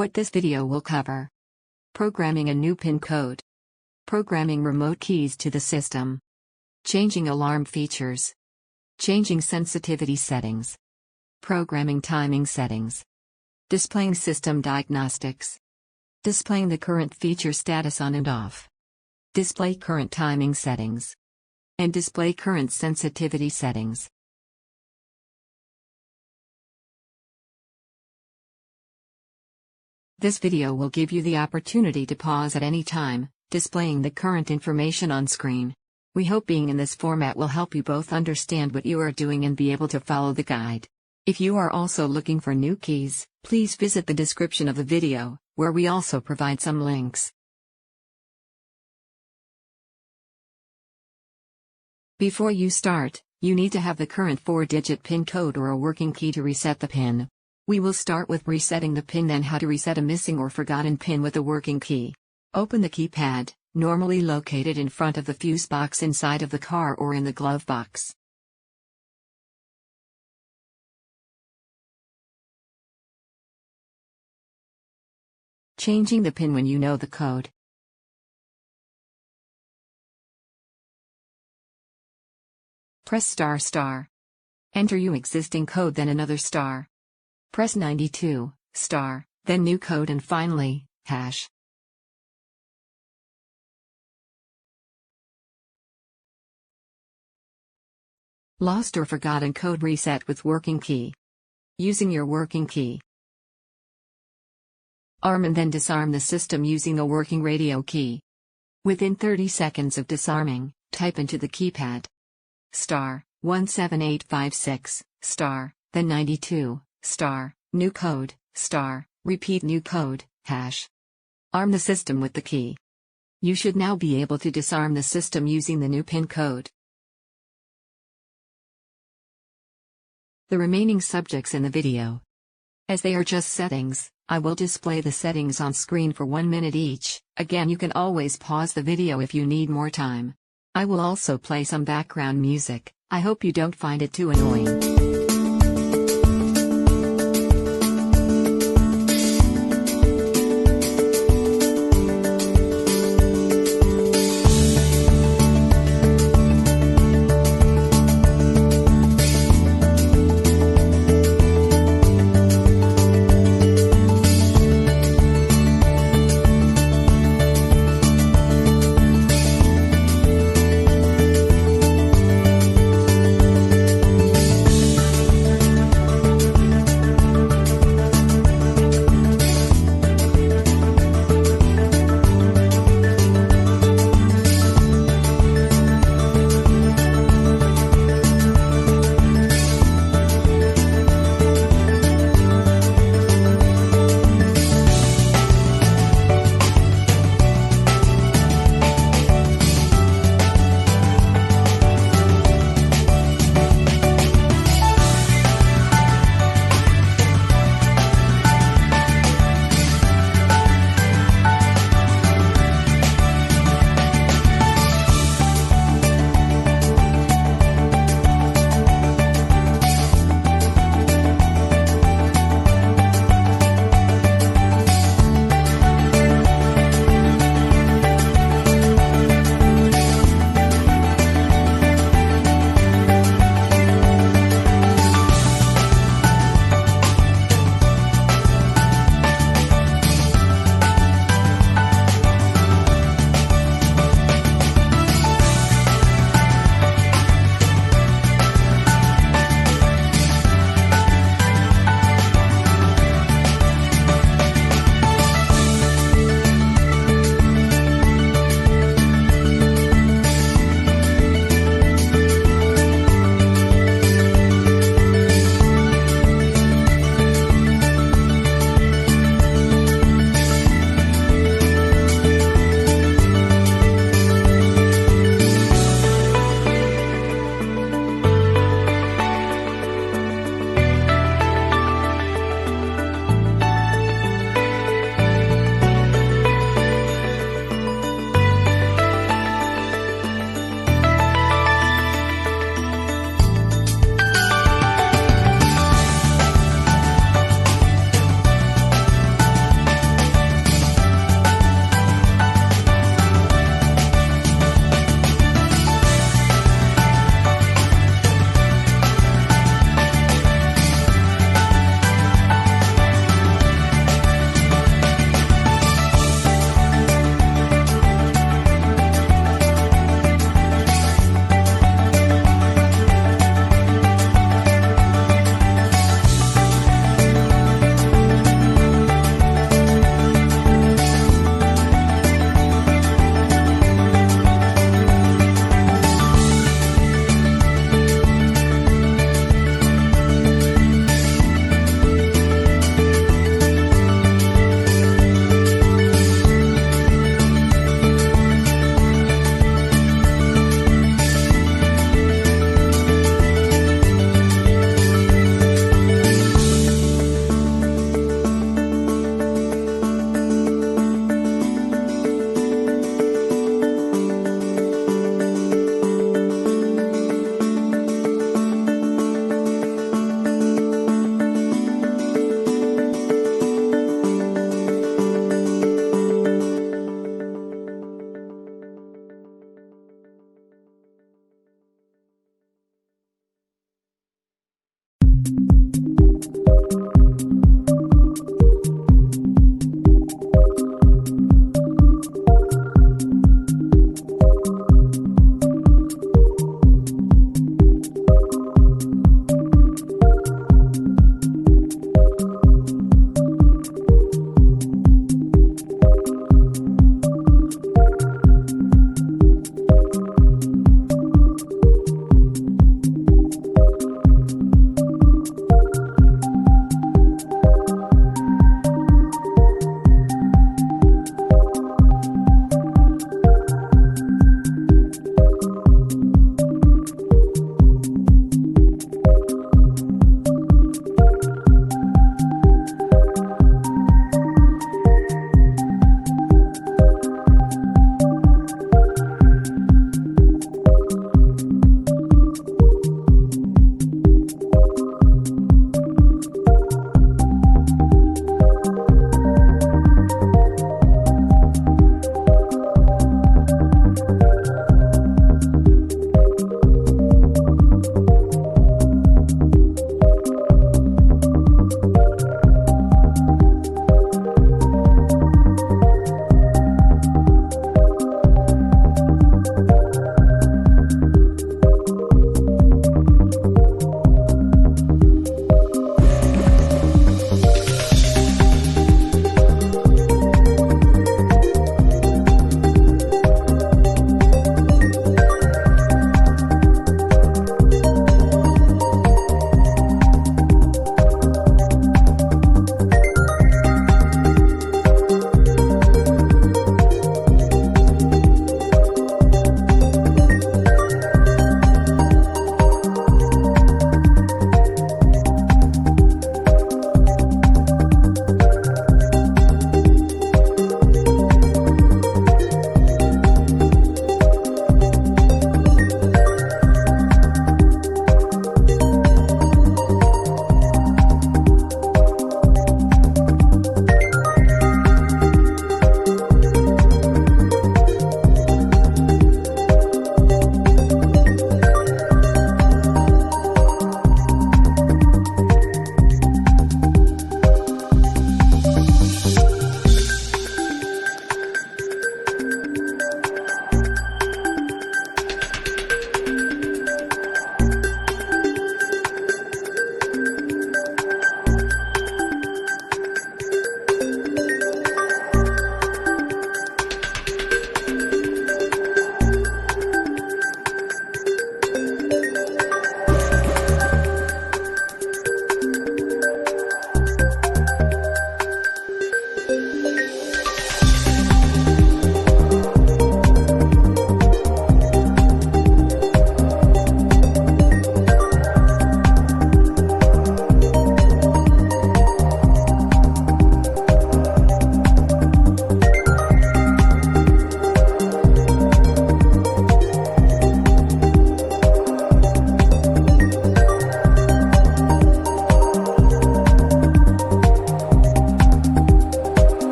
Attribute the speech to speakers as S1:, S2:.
S1: What this video will cover: programming a new PIN code, programming remote keys to the system, changing alarm features, changing sensitivity settings, programming timing settings, displaying system diagnostics, displaying the current feature status on and off, display current timing settings, and display current sensitivity settings. This video will give you the opportunity to pause at any time, displaying the current information on screen. We hope being in this format will help you both understand what you are doing and be able to follow the guide. If you are also looking for new keys, please visit the description of the video, where we also provide some links. Before you start, you need to have the current 4-digit PIN code or a working key to reset the PIN. We will start with resetting the PIN, then how to reset a missing or forgotten PIN with a working key. Open the keypad, normally located in front of the fuse box inside of the car or in the glove box. Changing the PIN when you know the code. Press ***. Enter your existing code, then another star. Press 92, ***, then new code, and finally, #. Lost or forgotten code reset with working key. Using your working key. Arm and then disarm the system using the working radio key. Within 30 seconds of disarming, type into the keypad *17856, then 92, new code, repeat new code, #. Arm the system with the key. You should now be able to disarm the system using the new PIN code. The remaining subjects in the video, as they are just settings, I will display the settings on screen for 1 minute each. Again, you can always pause the video if you need more time. I will also play some background music. I hope you don't find it too annoying.